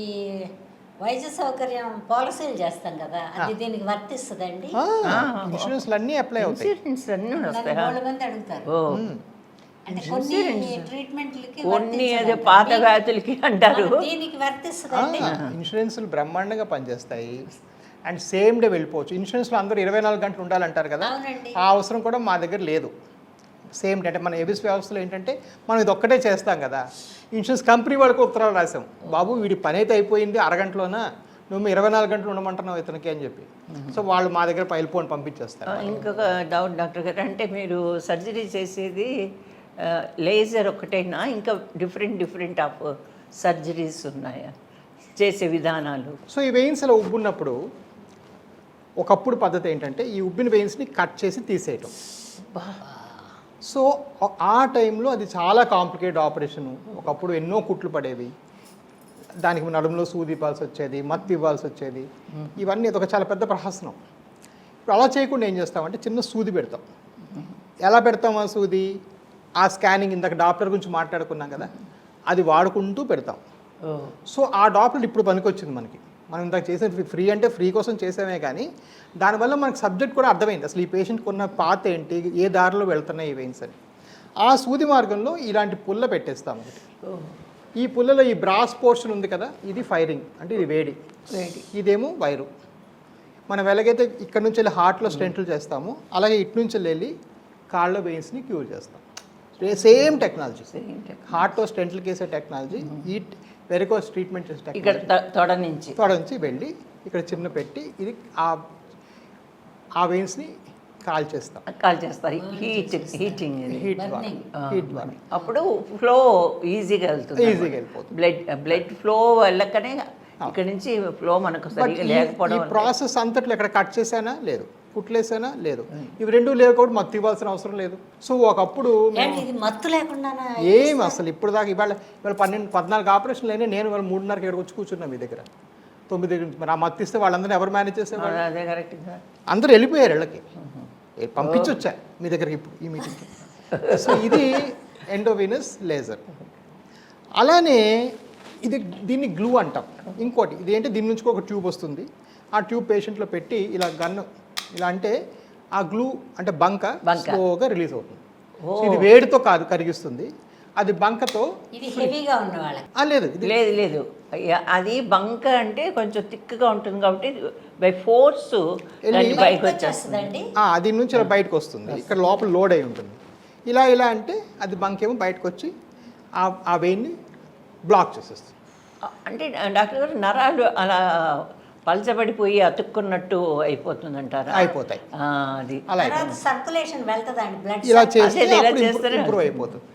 వైద్య సౌకర్యం పాలసీలు చేస్తాం కదా, అది దీనికి వర్తిస్తుందండి. ఇన్సూరెన్స్లు అన్నీ అప్లై అవుతాయి. మంది అడుగుతారు. అంటే కొన్ని ట్రీట్మెంట్లకి కొన్ని అదే పాత వ్యాధులకి అంటారు, దీనికి వర్తిస్తుందండి. ఇన్సూరెన్స్లు బ్రహ్మాండంగా పనిచేస్తాయి అండ్ సేమ్ డే వెళ్ళిపోవచ్చు. ఇన్సూరెన్స్లో అందరూ 24 గంటలు ఉండాలంటారు కదా, ఆ అవసరం కూడా మా దగ్గర లేదు. సేమ్ డే అంటే మన ఏబిఎస్ వ్యవస్థలో ఏంటంటే మనం ఇది ఒక్కటే చేస్తాం కదా. ఇన్సూరెన్స్ కంపెనీ వాళ్ళకి ఉత్తరాలు రాసాం, బాబు వీడి పని అయితే అయిపోయింది, అరగంటలోనా నువ్వు 24 గంటలు ఉండమంటున్నావు ఇతనికి అని చెప్పి. సో వాళ్ళు మా దగ్గర పైలిపోని పంపించేస్తారు. ఇంకొక డౌట్ డాక్టర్ గారు, అంటే మీరు సర్జరీ చేసేది లేజర్ ఒకటైనా ఇంకా డిఫరెంట్ ఆఫ్ సర్జరీస్ ఉన్నాయా చేసే విధానాలు? సో ఈ వెయిన్స్లో ఉబ్బున్నప్పుడు ఒకప్పుడు పద్ధతి ఏంటంటే ఈ ఉబ్బిన వెయిన్స్ని కట్ చేసి తీసేయటం. సో ఆ టైంలో అది చాలా కాంప్లికేటెడ్ ఆపరేషను. ఒకప్పుడు ఎన్నో కుట్లు పడేవి, దానికి నడుములో సూది ఇవ్వాల్సి వచ్చేది, మత్తు ఇవ్వాల్సి వచ్చేది. ఇవన్నీ అదొక చాలా పెద్ద ప్రహసనం. ఇప్పుడు అలా చేయకుండా ఏం చేస్తామంటే చిన్న సూది పెడతాం. ఎలా పెడతాం ఆ సూది? ఆ స్కానింగ్ ఇందాక డాప్లర్ గురించి మాట్లాడుకున్నాం కదా, అది వాడుకుంటూ పెడతాం. సో ఆ డాప్లెట్ ఇప్పుడు పనికొచ్చింది మనకి. మనం ఇందాక చేసిన ఫ్రీ అంటే ఫ్రీ కోసం చేసామే, కానీ దానివల్ల మనకు సబ్జెక్ట్ కూడా అర్థమైంది. అసలు ఈ పేషెంట్కి ఉన్న పాత ఏంటి, ఏ దారిలో వెళ్తున్నాయి ఈ వెయిన్స్ అని. ఆ సూది మార్గంలో ఇలాంటి పుల్ల పెట్టేస్తాం ఒకటి. ఈ పుల్లలో ఈ బ్రాస్ పోర్షన్ ఉంది కదా, ఇది ఫైరింగ్ అంటే ఇది వేడి, ఇదేమో వైరు. మనం ఎలాగైతే ఇక్కడ నుంచి వెళ్ళి హార్ట్లో స్టెంట్లు చేస్తామో అలాగే ఇటు నుంచి వెళ్ళి కాళ్ళ వెయిన్స్ని క్యూర్ చేస్తాం. సేమ్ టెక్నాలజీ, హార్ట్లో స్టెంట్లు వేసే టెక్నాలజీ, ఈ వెరికోస్ ట్రీట్మెంట్ చేసే టెక్నాలజీ. తొడ నుంచి వెళ్ళి ఇక్కడ చిన్న పెట్టి ఇది ఆ వెయిన్స్ని కాల్చేస్తారు. హీట్ అప్పుడు ఫ్లో ఈజీగా వెళ్ళిపోతుంది. బ్లడ్ ఫ్లో వెళ్ళకనే ఇక్కడ నుంచి ఫ్లో మనకు సరిగా లేకపోవడం. ప్రాసెస్ అంతట్లో ఇక్కడ కట్ చేసానా లేదు, కుట్లేసానా లేదు, ఇవి రెండు లేకపోతే మత్తు ఇవ్వాల్సిన అవసరం లేదు. సో ఒకప్పుడు మత్తు లేకుండా ఏం అసలు ఇప్పుడు దాకా ఇవాళ 14 ఆపరేషన్లు అయినా నేను 3:30 ఇక్కడికి వచ్చి కూర్చున్నాను మీ దగ్గర 9 మరి ఆ మత్తు ఇస్తే వాళ్ళందరూ ఎవరు మేనేజ్ చేసేవాళ్ళు? అదే కరెక్ట్. అందరూ వెళ్ళిపోయారు ఇళ్ళకి, పంపించొచ్చా మీ దగ్గరికి ఇప్పుడు ఈ మీటింగ్కి. సో ఇది ఎండోవీనస్ లేజర్. అలానే దీన్ని గ్లూ అంటాం. ఇంకోటి ఇది ఏంటి, దీని నుంచి ఒక ట్యూబ్ వస్తుంది. ఆ ట్యూబ్ పేషెంట్లో పెట్టి ఇలా గన్ను ఇలా అంటే ఆ గ్లూ అంటే బంక స్లోగా రిలీజ్ అవుతుంది. ఇది వేడితో కాదు కరిగిస్తుంది, అది బంకతో. లేదు అది బంక అంటే కొంచెం థిక్గా ఉంటుంది కాబట్టి బై ఫోర్స్ బయటకు వచ్చేస్తుంది. దీని నుంచి ఇలా బయటకు వస్తుంది, ఇక్కడ లోపల లోడ్ అయి ఉంటుంది. ఇలా అంటే అది బంకేమో బయటకు వచ్చి ఆ వెయిన్ని బ్లాక్ చేసేస్తుంది. అంటే డాక్టర్ గారు నరాలు అలా పలచబడిపోయి అతుక్కున్నట్టు అయిపోతుంది అంటారా? అయిపోతాయి. అది అలా సర్క్యులేషన్ వెళ్తుందండి, బ్లడ్ ఇలా చేస్తే ఇంప్రూవ్ అయిపోతుంది.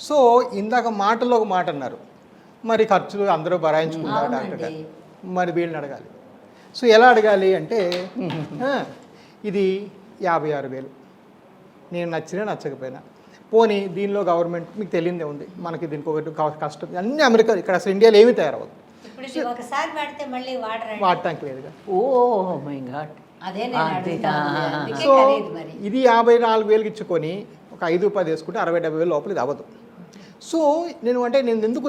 సో ఇందాక మాటలో ఒక మాట అన్నారు, మరి ఖర్చులు అందరూ భరాయించుకున్నారు డాక్టర్ గారు, మరి వీళ్ళని అడగాలి. సో ఎలా అడగాలి అంటే ఇది 56,000, నేను నచ్చినా నచ్చకపోయినా పోనీ దీనిలో గవర్నమెంట్ మీకు తెలియదే ఉంది, మనకి దీనికి ఒకటి కష్టం. అన్ని అమెరికా, ఇక్కడ అసలు ఇండియాలో ఏమీ తయారవద్దు, వాడటానికి లేదుగా. Oh my God. సో ఇది 54,000 ఇచ్చుకొని ఒక 5-10 వేసుకుంటే 60-70,000 లోపల ఇది అవ్వదు. సో నేను ఎందుకు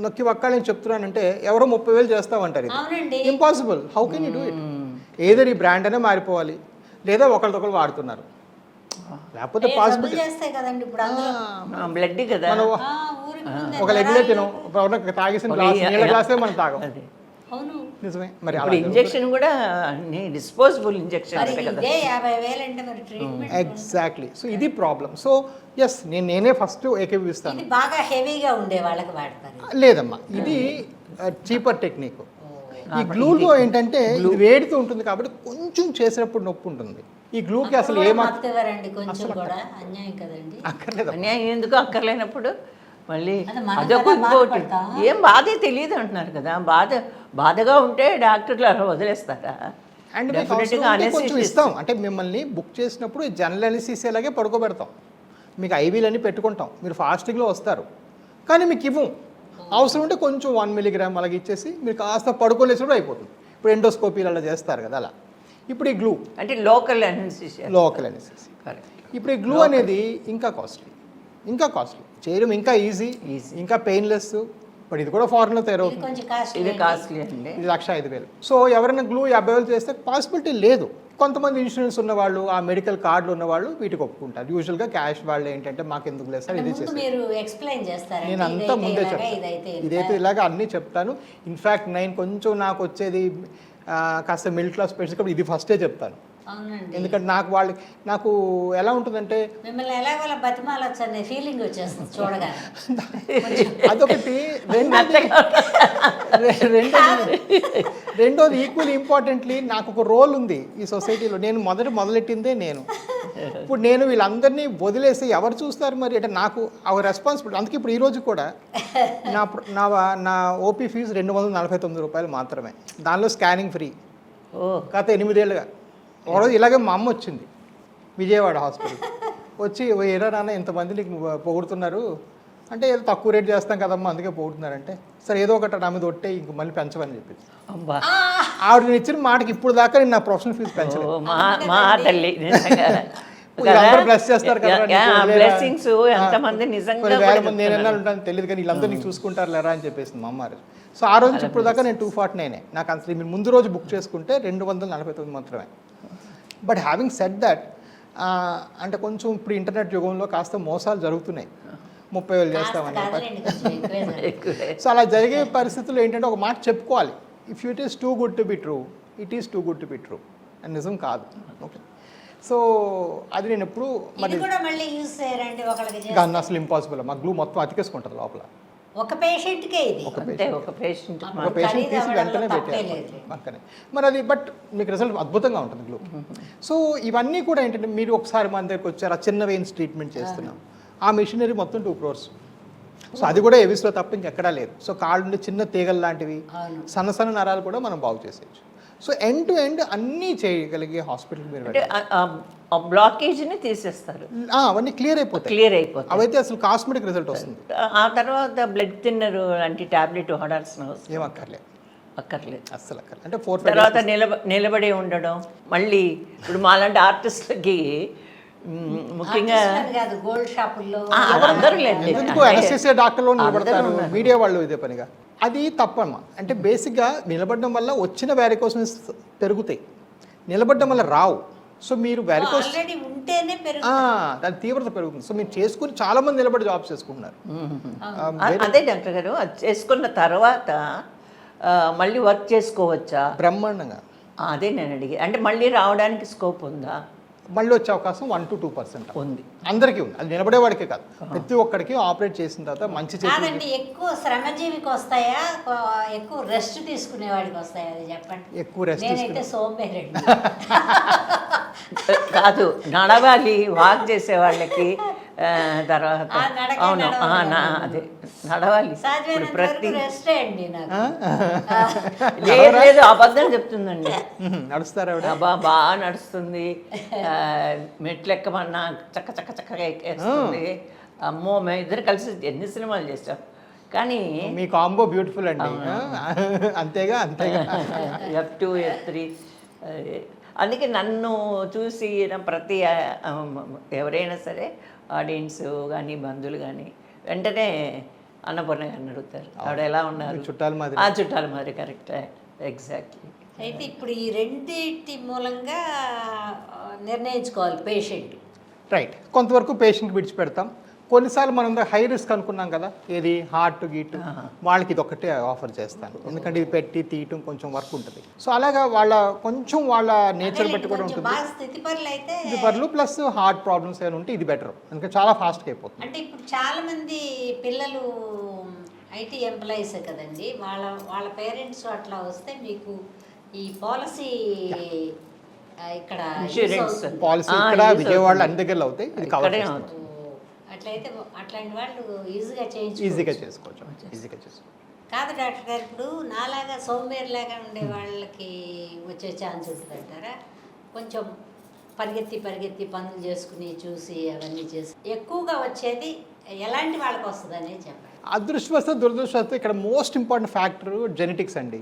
నొక్కి వక్కాలని చెప్తున్నానంటే ఎవరో 30,000 చేస్తామంటారు, ఇది impossible. How can you do it? ఏదో ఈ బ్రాండ్ అనే మారిపోవాలి, లేదా ఒకరికొకరు వాడుతున్నారు, లేకపోతే పాసిబిలిటీ. బ్లడ్ కదా, ఒక లెగ్లే తినం, తాగేసిన నీళ్ళ గ్లాసే మనం తాగం. నిజమే. మరి ఇంజెక్షన్ కూడా డిస్పోజబుల్ ఇంజెక్షన్ కదా. ఎగ్జాక్ట్లీ. సో ఇది ప్రాబ్లం. సో ఎస్, నేనే ఫస్ట్ ఏకీభవిస్తాను. బాగా హెవీగా ఉండే వాళ్ళకి వాడతారు. లేదమ్మా, ఇది చీపర్ టెక్నిక్. ఈ గ్లూలో ఏంటంటే ఇది వేడితో ఉంటుంది కాబట్టి కొంచెం చేసినప్పుడు నొప్పి ఉంటుంది. ఈ గ్లూకి అసలు అక్కర్లేదు. అన్యాయం ఎందుకు అక్కర్లేనప్పుడు మళ్ళీ అదొక ఇంకోటి. ఏం బాధే తెలియదు అంటున్నారు కదా. బాధగా ఉంటే డాక్టర్లు అలా వదిలేస్తారా? అండ్ కొంచెం ఇస్తాం అంటే మిమ్మల్ని బుక్ చేసినప్పుడు జనరల్ అనెస్థీసియాలాగే పడుకోబెడతాం, మీకు ఐవీలన్నీ పెట్టుకుంటాం, మీరు ఫాస్టింగ్లో వస్తారు, కానీ మీకు ఇవ్వం. అవసరం ఉంటే కొంచెం 1 మిల్లీగ్రామ్ అలాగే ఇచ్చేసి మీరు కాస్త పడుకోలేసినప్పుడు అయిపోతుంది. ఇప్పుడు ఎండోస్కోపీలు అలా చేస్తారు కదా, అలా. ఇప్పుడు ఈ గ్లూ అంటే లోకల్ అనెస్థీసియా. ఇప్పుడు ఈ గ్లూ అనేది ఇంకా కాస్ట్లీ చేయడం, ఇంకా ఈజీ, ఇంకా పెయిన్లెస్. బట్ ఇది కూడా ఫారెన్లో తయారవుతుంది, ఇది కాస్ట్లీ అండి, ఇది 1,05,000. సో ఎవరైనా గ్లూ 50,000 చేస్తే పాసిబిలిటీ లేదు. కొంతమంది ఇన్సూరెన్స్ ఉన్నవాళ్ళు, ఆ మెడికల్ కార్డులు ఉన్నవాళ్ళు వీటికి ఒప్పుకుంటారు. యూజువల్గా క్యాష్ వాళ్ళు ఏంటంటే మాకు ఎందుకు లేదు సార్ ఇది చేస్తారు, నేను అంతా ముందే చెప్తాను, ఇదైతే ఇలాగ అన్నీ చెప్తాను. ఇన్ఫ్యాక్ట్ నేను కొంచెం నాకు వచ్చేది కాస్త మిడిల్ క్లాస్ పేషెంట్స్ కాబట్టి ఇది ఫస్టే చెప్తాను. ఎందుకంటే నాకు ఎలా ఉంటుందంటే అదొకటి. రెండోది ఈక్వల్ ఇంపార్టెంట్లీ నాకు ఒక రోల్ ఉంది ఈ సొసైటీలో. నేను మొదలెట్టిందే నేను. ఇప్పుడు నేను వీళ్ళందరినీ వదిలేసి ఎవరు చూస్తారు మరి అంటే నాకు ఒక రెస్పాన్సిబిలిటీ. అందుకే ఇప్పుడు ఈరోజు కూడా నా ఓపీ ఫీజు 249 రూపాయలు మాత్రమే, దానిలో స్కానింగ్ ఫ్రీ. గత 8 ఏళ్ళుగా ఒకరోజు ఇలాగే మా అమ్మ వచ్చింది విజయవాడ హాస్పిటల్ వచ్చి, ఏరా నాన్న ఇంతమంది నీకు పొగుడుతున్నారు అంటే, ఏదో తక్కువ రేట్ చేస్తాం కదమ్మా అందుకే పొగుడుతున్నారంటే, సరే ఏదో ఒకటి నా మీద ఒట్టే ఇంక మళ్ళీ పెంచమని చెప్పింది. ఆవిడ నేను ఇచ్చిన మాటకి ఇప్పుడు దాకా నేను నా ప్రొఫెషనల్ ఫీజు పెంచలేదు. అందరూ బ్లెస్ చేస్తారు కదా బ్లెస్సింగ్స్ ఎంతమంది నిజంగా కొన్ని వేల కూడా మంది నేను ఎన్నాళ్ళు ఉంటాను తెలియదు కానీ వీళ్ళందరూ నీకు చూసుకుంటారు లేరా అని చెప్పేసి మా అమ్మారు. సో ఆ రోజు ఇప్పుడు దాకా నేను 249 నాకు అసలు మీరు ముందు రోజు బుక్ చేసుకుంటే 249 మాత్రమే. బట్ హ్యావింగ్ సెడ్ దట్ అంటే కొంచెం ఇప్పుడు ఇంటర్నెట్ యుగంలో కాస్త మోసాలు జరుగుతున్నాయి. 30,000 చేస్తామని. కదలండి, కొంచెం ఎక్కువే ఎక్కువే. సో అలా జరిగే పరిస్థితుల్లో ఏంటంటే ఒక మాట చెప్పుకోవాలి, if it is too good to be true it is too good to be true అని. నిజం కాదు. ఓకే, సో అది నేను ఎప్పుడు ఇది కూడా మళ్ళీ యూజ్ చేయరండి ఒకళ్ళకి గన్ అసలు ఇంపాసిబుల్. మా గ్లూ మొత్తం అతికేసుకుంటుంది లోపల. ఒక పేషెంట్కే ఇది అంటే ఒక పేషెంట్ ఒక పేషెంట్ తీసి ఖరీదు వెంటనే అవ్వడంలో తప్పే పెట్టారు లేదు. పక్కనే. మరి అది బట్ మీకు రిజల్ట్ అద్భుతంగా ఉంటుంది గ్లూ. సో ఇవన్నీ కూడా ఏంటంటే మీరు ఒకసారి మన దగ్గరికి వచ్చారు, ఆ చిన్న వెయిన్స్ ట్రీట్మెంట్ చేస్తున్నాం, ఆ మిషనరీ మొత్తం 2 crores. సో అది కూడా ఎవిస్లో తప్ప ఇంకెక్కడా లేదు. సో కాళ్ళు నుండి చిన్న తీగలు లాంటివి, అవును. సన్న సన్న నరాలు కూడా మనం బాగు చేసేయచ్చు. సో ఎండ్ టు ఎండ్ అన్నీ చేయగలిగే హాస్పిటల్ మీరు అంటే ఆ బ్లాకేజ్ని తీసేస్తారు, అవన్నీ క్లియర్ అయిపోతాయి. క్లియర్ అయిపోతుంది. అవైతే అసలు కాస్మెటిక్ రిజల్ట్ వస్తుంది. ఆ తర్వాత బ్లడ్ థిన్నర్ లాంటి టాబ్లెట్ వాడాల్సిన అవసరం ఏం అక్కర్లేదు, అక్కర్లేదు. అస్సలు అక్కర్లేదు. అంటే 4-5 తర్వాత నిలబడి ఉండడం. మళ్ళీ ఇప్పుడు మాలాంటి ఆర్టిస్టులకి ముఖ్యంగా ఆర్టిస్టులని కాదు, గోల్డ్ షాపుల్లో అందరూ లేదు. ఎందుకు అనస్థీసియా డాక్టర్లు నిలబడతారు, మీడియా వాళ్ళు ఇదే పనిగా. అది తప్పమ్మా. అంటే బేసిక్గా నిలబడడం వల్ల వచ్చిన వ్యారికోస్ పెరుగుతాయి, నిలబడడం వల్ల రావు. సో మీరు వ్యారికోస్ ఆల్రెడీ ఉంటేనే దాని తీవ్రత పెరుగుతుంది. సో మీరు చేసుకుని చాలా మంది నిలబడి జాబ్స్ చేసుకుంటున్నారు. అదే డాక్టర్ గారు, అది చేసుకున్న తర్వాత మళ్ళీ వర్క్ చేసుకోవచ్చా? బ్రహ్మాండంగా. అదే నేను అడిగి, అంటే మళ్ళీ రావడానికి స్కోప్ ఉందా? మళ్ళీ వచ్చే అవకాశం 1 to 2% ఉంది. అందరికీ ఉంది. అది నిలబడేవాడికే కాదు, ప్రతి ఒక్కడికి ఆపరేట్ చేసిన తర్వాత మంచి కాదండి. ఎక్కువ శ్రమజీవికి వస్తాయా, ఎక్కువ రెస్ట్ తీసుకునేవాడికి వస్తాయా, అది చెప్పండి. ఎక్కువ రెస్ట్ నేనైతే సోంబేరండి. కాదు, నడవాలి, వాక్ చేసే వాళ్ళకి. తర్వాత అవును, అదే నడవాలి. సాధ్యమైనంత వరకు రెస్టే అండి నాకు. లేదు, అబద్ధం చెప్తుందండి. నడుస్తారా బాగా నడుస్తుంది, మెట్లు ఎక్కమన్నా చక్క చక్క చక్కగా ఎక్కేస్తుంది. అమ్మో, మేము ఇద్దరు కలిసి ఎన్ని సినిమాలు చేసాం. కానీ మీ కాంబో బ్యూటిఫుల్ అండి. అంతేగా F2 F3. అందుకే నన్ను చూసి ప్రతి ఎవరైనా సరే ఆడియన్స్ కానీ బంధువులు కానీ వెంటనే అన్నపూర్ణ గారిని అడుగుతారు, ఆవిడ ఎలా ఉన్నారు. చుట్టాల మాదిరి. చుట్టాల మాదిరి, కరెక్ట్, ఎగ్జాక్ట్లీ. అయితే ఇప్పుడు ఈ రెండింటి మూలంగా నిర్ణయించుకోవాలి పేషెంట్. రైట్, కొంతవరకు పేషెంట్ విడిచిపెడతాం. కొన్నిసార్లు మనం హై రిస్క్ అనుకున్నాం కదా, ఏది హార్ట్ గీటు, వాళ్ళకి ఇది ఒకటే ఆఫర్ చేస్తాను. ఎందుకంటే ఇది పెట్టి తీయటం కొంచెం వర్క్ ఉంటుంది. సో అలాగా కొంచెం వాళ్ళ నేచర్ బట్టి కూడా ఉంటుంది. బాగా స్థితిపరులు అయితే స్థితిపరులు ప్లస్ హార్ట్ ప్రాబ్లమ్స్ ఏమైనా ఉంటే ఇది బెటర్, ఎందుకంటే చాలా ఫాస్ట్గా అయిపోతుంది. అంటే ఇప్పుడు చాలా మంది పిల్లలు ఐటీ ఎంప్లాయీస్ కదండి, వాళ్ళ పేరెంట్స్ అట్లా వస్తే మీకు ఈ పాలసీ ఇక్కడ ఇన్సూరెన్స్ పాలసీ ఇక్కడ విజయవాడలో అన్ని దగ్గరలో అవుతాయి, ఇది కవర్ చేస్తాం. అట్లయితే అట్లాంటి వాళ్ళు ఈజీగా చేసుకోవచ్చు. కాదు డాక్టర్ గారు, ఇప్పుడు నాలాగా సోంబేరిలాగా ఉండే వాళ్ళకి వచ్చే ఛాన్స్ ఉంటుంది అంటారా? కొంచెం పరిగెత్తి పనులు చేసుకుని చూసి అవన్నీ చేసి ఎక్కువగా వచ్చేది ఎలాంటి వాళ్ళకి వస్తుందని చెప్పండి. అదృష్టవశాత్తు దురదృష్టవశాత్తు ఇక్కడ మోస్ట్ ఇంపార్టెంట్ ఫ్యాక్టర్ జెనెటిక్స్ అండి.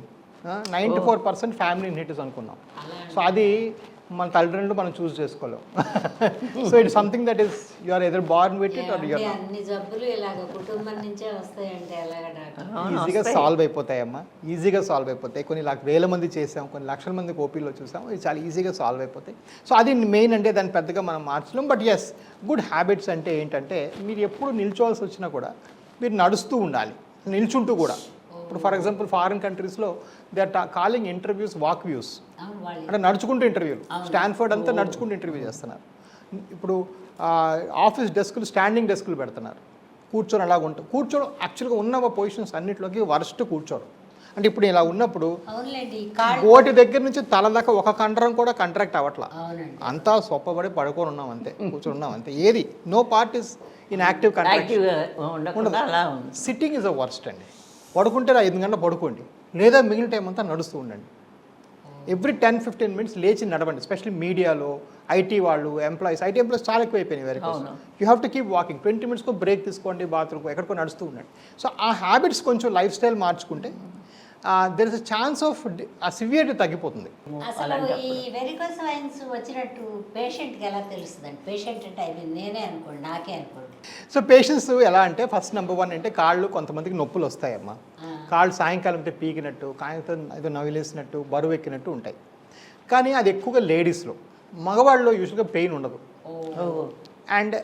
94% ఫ్యామిలీ ఇన్హెరిటెన్స్ అనుకున్నాం. సో అది మన తల్లిదండ్రులు మనం చూస్ చేసుకోలేం. So it something that is you are either born with it or you are not. అన్ని జబ్బులు ఇలాగ కుటుంబం నుంచే వస్తాయంటే ఎలాగ డాక్టర్? ఈజీగా సాల్వ్ అయిపోతాయమ్మా, ఈజీగా సాల్వ్ అయిపోతాయి. కొన్ని వేల మంది చేసాం, కొన్ని లక్షల మంది ఓపీలో చూసాం, ఇది చాలా ఈజీగా సాల్వ్ అయిపోతాయి. సో అది మెయిన్ అంటే దాన్ని పెద్దగా మనం మార్చలేం. బట్ ఎస్, గుడ్ హ్యాబిట్స్ అంటే ఏంటంటే మీరు ఎప్పుడు నిల్చోవాల్సి వచ్చినా కూడా మీరు నడుస్తూ ఉండాలి, నిల్చుంటూ కూడా. ఇప్పుడు ఫర్ ఎగ్జాంపుల్ ఫారిన్ కంట్రీస్లో they are calling interviews walk views, అంటే నడుచుకుంటూ ఇంటర్వ్యూలు. స్టాన్ఫర్డ్ అంతా నడుచుకుంటూ ఇంటర్వ్యూ చేస్తున్నారు. ఇప్పుడు ఆఫీస్ డెస్కులు స్టాండింగ్ డెస్కులు పెడుతున్నారు, కూర్చొని అలాగ ఉంటారు. కూర్చోడం యాక్చువల్గా ఉన్న పొజిషన్స్ అన్నింటిలోకి వరస్ట్ కూర్చోడం. అంటే ఇప్పుడు ఇలా ఉన్నప్పుడు గోటి దగ్గర నుంచి తల దాకా ఒక కండరం కూడా కంట్రాక్ట్ అవ్వట్లా, అంతా సొప్పబడి పడుకొని ఉన్నాం అంతే, కూర్చొని ఉన్నాం అంతే. ఏది no part is in active contraction. Sitting is a worst అండి. పడుకుంటే 5 గంటలు పడుకోండి, లేదా మిగిలిన టైం అంతా నడుస్తూ ఉండండి. ఎవ్రీ 10-15 minutes లేచి నడవండి. ఎస్పెషల్లీ మీడియాలో ఐటీ వాళ్ళు ఐటీ ఎంప్లాయీస్ చాలా ఎక్కువ అయిపోయినాయి. వేరే you have to keep walking. 20 minutes break తీసుకోండి, బాత్రూమ్ ఎక్కడికో నడుస్తూ ఉండండి. సో ఆ హ్యాబిట్స్ కొంచెం లైఫ్ స్టైల్ మార్చుకుంటే there is a chance of ఆ సివియరిటీ తగ్గిపోతుంది. అసలు ఈ వెరికోస్ వెయిన్స్ వచ్చినట్టు పేషెంట్కి ఎలా తెలుస్తుందండి? పేషెంట్ అంటే నేనే అనుకోండి, నాకే అనుకోండి. సో పేషెంట్స్ ఎలా అంటే ఫస్ట్ నెంబర్ 1 అంటే కాళ్ళు కొంతమందికి నొప్పులు వస్తాయమ్మా. కాళ్ళు సాయంకాలం అంటే పీకినట్టు, కాగితం ఏదో నవిలేసినట్టు, బరువు ఎక్కినట్టు ఉంటాయి. కానీ అది ఎక్కువగా లేడీస్లో. మగవాళ్ళలో యూజువల్గా పెయిన్ ఉండదు. అండ్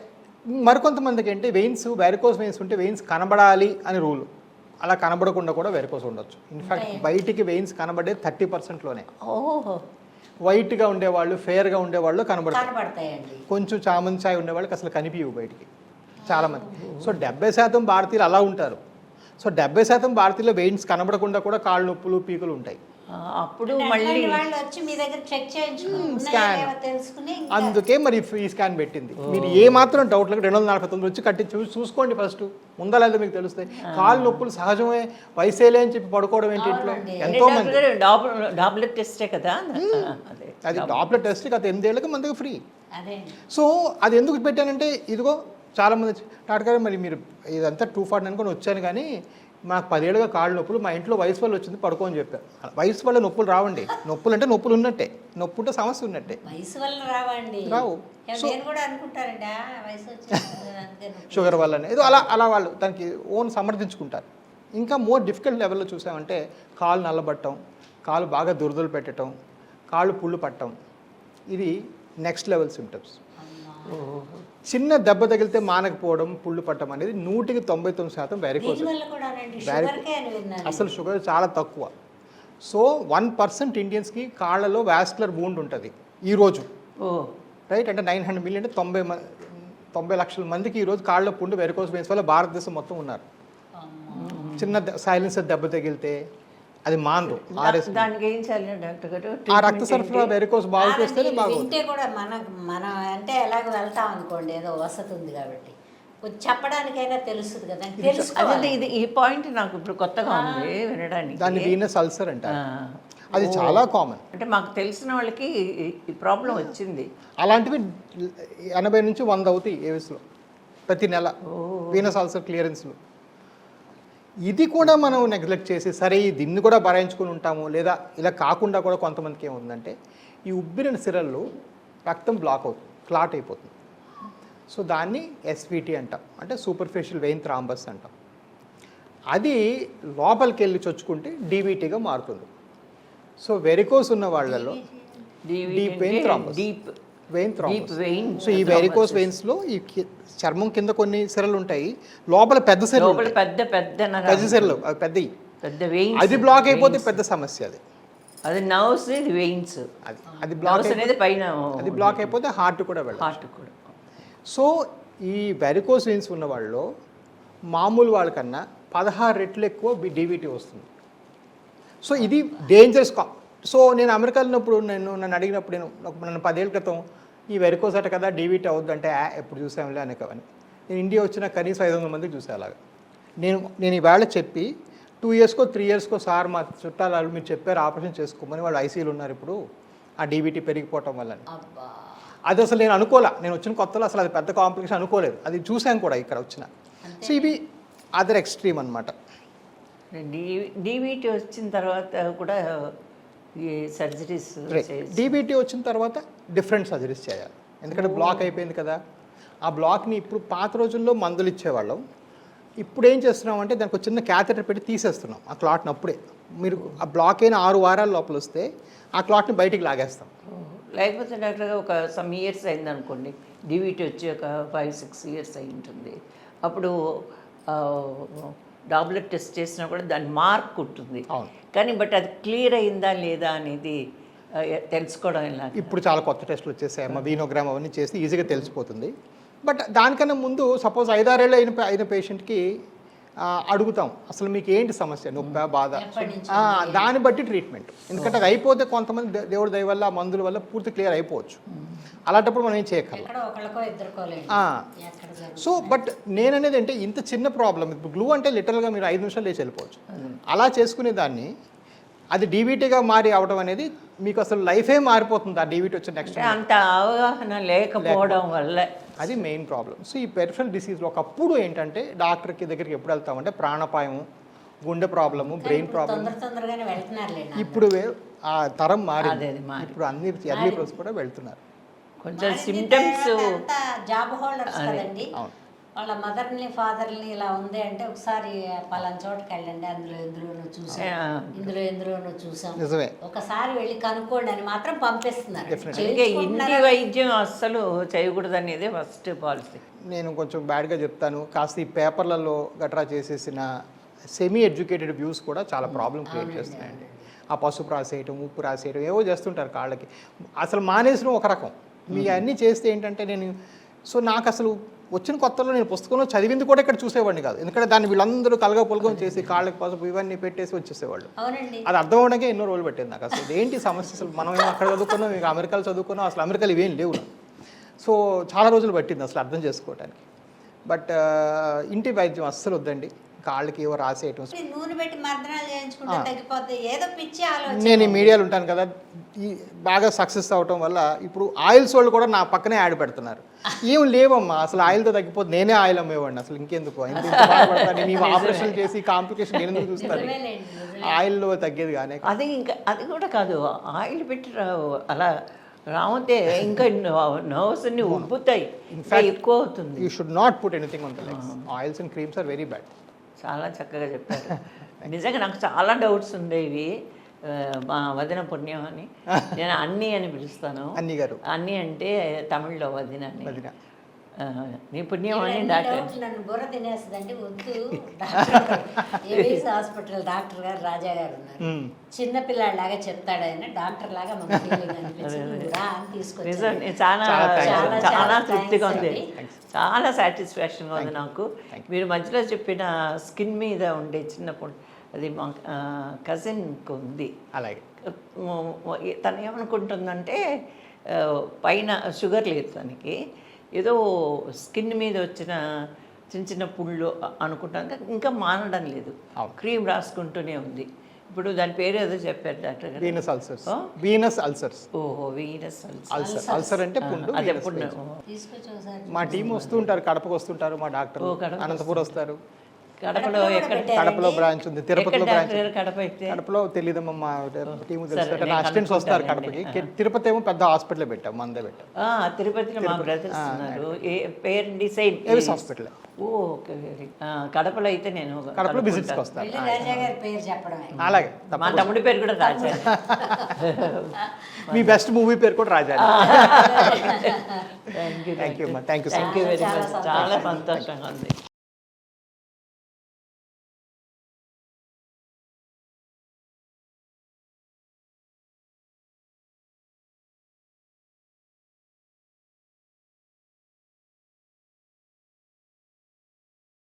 మరికొంతమందికి అంటే వెయిన్స్, వెరికోస్ వెయిన్స్ ఉంటే వెయిన్స్ కనబడాలి అని రూల్. అలా కనబడకుండా కూడా వెరికోస్ ఉండొచ్చు. ఇన్ఫ్యాక్ట్ బయటికి వెయిన్స్ కనబడేది 30%లోనే. వైట్గా ఉండేవాళ్ళు, ఫేర్గా ఉండేవాళ్ళు కనబడతాయండి. కొంచెం చామంతి ఛాయ్ ఉండేవాళ్ళకి అసలు కనిపించవు బయటికి చాలామంది. సో 70% భారతీయులు అలా ఉంటారు. సో 70% భారతీయులు వెయిన్స్ కనబడకుండా కూడా కాళ్ళు నొప్పులు, పీకులు ఉంటాయి. అప్పుడు మళ్ళీ వాళ్ళు వచ్చి మీ దగ్గర చెక్ చేయించుకుని తెలుసుకుని అందుకే మరి ఈ స్కాన్ పెట్టింది. మీరు ఏ మాత్రం డౌట్లకు 249 వచ్చి కట్టి చూసుకోండి ఫస్ట్, ఉందా లేదా మీకు తెలుస్తాయి. కాళ్ళు నొప్పులు సహజమే, వయసేలే అని చెప్పి పడుకోవడం ఏంటి ఇంట్లో. ఎంతో మంది డాప్లెట్ టెస్టే కదా, అది డాప్లెట్ టెస్ట్ గత 8 ఏళ్ళకి మనకి ఫ్రీ. అదే. సో అది ఎందుకు పెట్టానంటే ఇదిగో చాలామంది డాక్టర్ గారు మరి మీరు ఇదంతా 240 అనుకొని వచ్చాను కానీ మాకు 10 ఏళ్ళుగా కాళ్ళు నొప్పులు, మా ఇంట్లో వయసు వల్ల వచ్చింది పడుకోని చెప్పారు. వయసు వల్ల నొప్పులు రావండి. నొప్పులు అంటే నొప్పులు ఉన్నట్టే, నొప్పి ఉంటే సమస్య ఉన్నట్టే. వయసు వల్ల రావండి. రావు. నేను కూడా అనుకుంటారండి వయసు వచ్చి షుగర్ వల్లనే ఏదో అలా అలా వాళ్ళు దానికి ఓన్ సమర్థించుకుంటారు. ఇంకా మోర్ డిఫికల్ట్ లెవెల్లో చూసామంటే కాళ్ళు నల్లబట్టడం, కాళ్ళు బాగా దురదలు పెట్టడం, కాళ్ళు పుళ్ళు పట్టడం, ఇది నెక్స్ట్ లెవెల్ సిమ్టమ్స్. చిన్న దెబ్బ తగిలితే మానకపోవడం, పుళ్ళు పట్టడం అనేది 99% వెరికోస్. అసలు షుగర్ చాలా తక్కువ. సో 1% ఇండియన్స్కి కాళ్ళలో వాస్కులర్ వూండ్ ఉంటుంది ఈరోజు. రైట్, అంటే 900 మిలియన్ అంటే 90 లక్షల మందికి ఈరోజు కాళ్ళలో పుండు వెరికోస్ వెయిన్స్ వల్ల భారతదేశం మొత్తం ఉన్నారు. చిన్న సైలెన్సర్ దెబ్బ తగిలితే అది మానరు. దానికి ఏం చేయాలి డాక్టర్ గారు? ఆ రక్త సరఫరా వెరికోస్ బాగు చేస్తేనే వింటే కూడా మనం అంటే ఎలాగ వెళ్తాం అనుకోండి, ఏదో వసతి ఉంది కాబట్టి చెప్పడానికైనా తెలుస్తుంది కదా. అదే ఇది ఈ పాయింట్ నాకు ఇప్పుడు కొత్తగా ఉంది వినడానికి. దాన్ని వీనస్ అల్సర్ అంటారు. అది చాలా కామన్. అంటే మాకు తెలిసిన వాళ్ళకి ఈ ప్రాబ్లం వచ్చింది. అలాంటివి 80 నుంచి 100 అవుతాయి ఏవిస్లో ప్రతి నెల వీనస్ అల్సర్ క్లియరెన్స్లో. ఇది కూడా మనం నెగ్లెక్ట్ చేసి సరే దీన్ని కూడా భరాయించుకుని ఉంటాము, లేదా ఇలా కాకుండా కూడా కొంతమందికి ఏముందంటే ఈ ఉబ్బిన సిరల్లో రక్తం బ్లాక్ అవుతుంది, క్లాట్ అయిపోతుంది. సో దాన్ని ఎస్విటి అంటాం, అంటే సూపర్ఫిషియల్ వెయిన్ థ్రాంబస్ అంటాం. అది లోపలికి వెళ్ళి చొచ్చుకుంటే డీవీటీగా మారుతుంది. సో వెరికోస్ ఉన్న వాళ్ళలో deep vein thrombus, vein thrombus. So ఈ వెరికోస్ వెయిన్స్లో ఈ చర్మం కింద కొన్ని సిరలు ఉంటాయి, లోపల పెద్ద సిరలు, పెద్ద సిరలు అవి పెద్దవి, అది బ్లాక్ అయిపోతే పెద్ద సమస్య. అది నర్వ్స్, ఇది వెయిన్స్, అది బ్లాక్ అనేది పైన, అది బ్లాక్ అయిపోతే హార్ట్ కూడా వెళ్ళాలి. సో ఈ వెరికోస్ వెయిన్స్ ఉన్న వాళ్ళలో మామూలు వాళ్ళకన్నా 16 రెట్లు ఎక్కువ డీవీటీ వస్తుంది. సో ఇది డేంజరస్. సో నేను అమెరికాలో ఉన్నప్పుడు నన్ను అడిగినప్పుడు నన్ను 10 ఏళ్ళ క్రితం ఈ వెరికోస్ అట కదా డీవీటీ అవుద్ది అంటే ఎప్పుడు చూసాంలే అనేకవని. నేను ఇండియా వచ్చిన కనీసం 500 మందికి చూసే అలాగా. నేను ఈవేళ చెప్పి 2 ఇయర్స్కో 3 ఇయర్స్కో సార్ మా చుట్టాలు మీరు చెప్పారు ఆపరేషన్ చేసుకోమని, వాళ్ళు ఐసీయూలు ఉన్నారు ఇప్పుడు ఆ డీవీటీ పెరిగిపోవటం వల్ల. అది అసలు నేను అనుకోలే, నేను వచ్చిన కొత్తలో అసలు అది పెద్ద కాంప్లికేషన్ అనుకోలేదు, అది చూసాను కూడా ఇక్కడ వచ్చిన. సో ఇవి అదర్ ఎక్స్ట్రీమ్ అనమాట. డీవీటీ వచ్చిన తర్వాత కూడా ఈ సర్జరీస్, డీబీటీ వచ్చిన తర్వాత డిఫరెంట్ సర్జరీస్ చేయాలి, ఎందుకంటే బ్లాక్ అయిపోయింది కదా. ఆ బ్లాక్ని ఇప్పుడు పాత రోజుల్లో మందులు ఇచ్చేవాళ్ళం, ఇప్పుడు ఏం చేస్తున్నాం అంటే దానికి ఒక చిన్న క్యాథెటర్ పెట్టి తీసేస్తున్నాం ఆ క్లాట్ని. అప్పుడే మీరు ఆ బ్లాక్ అయిన 6 వారాల లోపల వస్తే ఆ క్లాట్ని బయటికి లాగేస్తాం. లేకపోతే డాక్టర్గా ఒక సమ్ ఇయర్స్ అయింది అనుకోండి, డీవీటీ వచ్చి ఒక 5-6 ఇయర్స్ అయి ఉంటుంది, అప్పుడు డాప్లెట్ టెస్ట్ చేసినా కూడా దాని మార్క్ ఉంటుంది. కానీ బట్ అది క్లియర్ అయిందా లేదా అనేది తెలుసుకోవడం ఎలా? ఇప్పుడు చాలా కొత్త టెస్టులు వచ్చేసాయి అమ్మ, వీనోగ్రామ్ అవన్నీ చేసి ఈజీగా తెలిసిపోతుంది. బట్ దానికన్నా ముందు సపోజ్ 5-6 ఏళ్ళు అయిన పేషెంట్కి అడుగుతాం అసలు మీకు ఏంటి సమస్య, నొప్పి, బాధ, దాన్ని బట్టి ట్రీట్మెంట్. ఎందుకంటే అది అయిపోతే కొంతమంది దేవుడి దయ వల్ల మందుల వల్ల పూర్తి క్లియర్ అయిపోవచ్చు. అలాంటప్పుడు మనం ఏం చేయగలం. సో బట్ నేననేది అంటే ఇంత చిన్న ప్రాబ్లం, ఇప్పుడు గ్లూ అంటే లిటరల్గా మీరు 5 నిమిషాలు లేచి వెళ్ళిపోవచ్చు. అలా చేసుకునే దాన్ని అది డీవీటీగా మారి అవడం అనేది మీకు అసలు లైఫే మారిపోతుంది ఆ డీవీటీ వచ్చిన నెక్స్ట్. అంత అవగాహన లేకపోవడం వల్ల అది మెయిన్ ప్రాబ్లం. సో ఈ పెరిఫరల్ డిసీజ్లో ఒకప్పుడు ఏంటంటే డాక్టర్కి దగ్గరికి ఎప్పుడు వెళ్తామంటే ప్రాణాపాయం, గుండె ప్రాబ్లము, బ్రెయిన్ ప్రాబ్లమ్. తొందరగానే వెళ్తున్నారులేండి. ఇప్పుడు ఆ తరం అదే, మారింది. అది మారింది. ఇప్పుడు అన్ని ఎర్లీ ప్రోస్ కూడా వెళ్తున్నారు. కొంచెం సిమ్టమ్స్ జాబ్ హోల్డర్స్ కదండి, అవును. వాళ్ళ మదర్ని ఫాదర్ని ఇలా ఉంది అంటే ఒకసారి పలానా చోటకి వెళ్ళండి, ఎందులోనూ చూసాం, ఎందులోనూ చూసాం, నిజమే. ఒకసారి వెళ్ళి కనుక్కోండి అని మాత్రం పంపిస్తున్నారు. అందుకే ఇంటి వైద్యం అస్సలు చేయకూడదు అనేది ఫస్ట్ పాలసీ. నేను కొంచెం బ్యాడ్గా చెప్తాను, కాస్త ఈ పేపర్లలో గట్రా చేసేసిన సెమీ ఎడ్యుకేటెడ్ వ్యూస్ కూడా చాలా ప్రాబ్లం క్రియేట్ చేస్తున్నాయండి. ఆ పసుపు రాసేయటం, ఉప్పు రాసేయటం, ఏవో చేస్తుంటారు కాళ్ళకి. అసలు మానేసిన ఒక రకం. మీ అన్నీ చేస్తే ఏంటంటే నాకు అసలు వచ్చిన కొత్తలో నేను పుస్తకంలో చదివింది కూడా ఇక్కడ చూసేవాడిని కాదు. ఎందుకంటే దాన్ని వీళ్ళందరూ కలగపులగం చేసి కాళ్ళకి పసుపు ఇవన్నీ పెట్టేసి వచ్చేసేవాళ్ళు. అవునండి. అది అర్థం అవడానికే ఎన్నో రోజులు పట్టింది నాకు. అసలు ఏంటి సమస్య, అసలు మనం ఏమో అక్కడ చదువుకున్నాం, ఇంకా అమెరికాలో చదువుకున్నాం, అసలు అమెరికాలో ఇవేం లేవు. సో చాలా రోజులు పట్టింది అసలు అర్థం చేసుకోవడానికి. బట్ ఇంటి వైద్యం అస్సలు వద్దండి. కాళ్ళకి ఏవో రాసేయటం. నూనె పెట్టి మర్దనాలు చేయించుకుంటే తగ్గిపోతే ఏదో పిచ్చి ఆలోచన. నేను ఈ మీడియాలో ఉంటాను కదా, ఈ బాగా సక్సెస్ అవటం వల్ల ఇప్పుడు ఆయిల్స్ వాళ్ళు కూడా నా పక్కనే యాడ్ పెడుతున్నారు. ఏం లేవమ్మా, అసలు ఆయిల్తో తగ్గిపోతే నేనే ఆయిల్ అమ్మేవాడిని. అసలు ఇంకెందుకు మేము ఆపరేషన్ చేసి కాంప్లికేషన్ నేను ఎందుకు చూస్తాను, ఆయిల్లో తగ్గేది కానీ. అది ఇంకా అది కూడా కాదు, ఆయిల్ పెట్టి అలా రావుతే ఇంకా నర్వ్స్ అన్ని ఉబ్బుతాయి, ఇంకా ఎక్కువ అవుతుంది. You should not put anything on the legs. Oils and creams are very bad. చాలా చక్కగా చెప్పారు. నిజంగా నాకు చాలా డౌట్స్ ఉండేవి. మా వదిన పుణ్యం అని నేను అన్ని అని పిలుస్తాను. అన్ని గారు అన్ని అంటే తమిళ్లో వదిన అని. వదిన. నీ పుణ్యం అని డాక్టర్ నన్ను బుర్ర తినేస్తుందంటే వద్దు. ఏవిఎస్ హాస్పిటల్ డాక్టర్ గారు రాజా గారు ఉన్నారు. చిన్న పిల్లాడిలాగా చెప్తాడు ఆయన, డాక్టర్ లాగా మాకు ఫీలింగ్ అనిపించింది. రా అని తీసుకొచ్చాను. నిజం, చాలా చాలా తృప్తిగా ఉంది, చాలా సాటిస్ఫాక్షన్గా ఉంది నాకు. మీరు మధ్యలో చెప్పిన స్కిన్ మీద ఉండే చిన్నప్పుడు అది మా కజిన్కి ఉంది. అలాగే తను ఏమనుకుంటుందంటే పైన షుగర్ లేదు తనకి, ఏదో స్కిన్ మీద వచ్చిన చిన్న చిన్న పుళ్ళు అనుకుంటాను, ఇంకా మానడం లేదు. క్రీమ్ రాసుకుంటూనే ఉంది. ఇప్పుడు దాని పేరు ఏదో చెప్పారు డాక్టర్ గారు. Venus ulcers. Venus ulcers. ఓహో, వీనస్ అల్సర్. అల్సర్ అంటే పుండు. అదే పుండు. మా టీం వస్తూ ఉంటారు, కడపకు వస్తుంటారు మా డాక్టర్, అనంతపూర్ వస్తారు. కడపలో ఎక్కడ? కడపలో బ్రాంచ్ ఉంది, తిరుపతిలో బ్రాంచ్. కడప అయితే కడపలో తెలియదమ్మా, మా టీం తెలుసు, నా అసిస్టెంట్స్ వస్తారు కడపకి. తిరుపతి ఏమో పెద్ద హాస్పిటల్ పెట్టాం, మందే పెట్టాం. తిరుపతిలో మా బ్రదర్స్ ఉన్నారు. ఏ పేరు? Same AVS hospital. ఓకే. కడపలో అయితే నేను కడపలో విజిట్స్కి వస్తాను. రాజా గారి పేరు చెప్పడమే. అలాగే మా తమ్ముడి పేరు కూడా రాజా. మీ బెస్ట్ మూవీ పేరు కూడా Raja. Thank you thank you very much. చాలా సంతోషంగా ఉంది.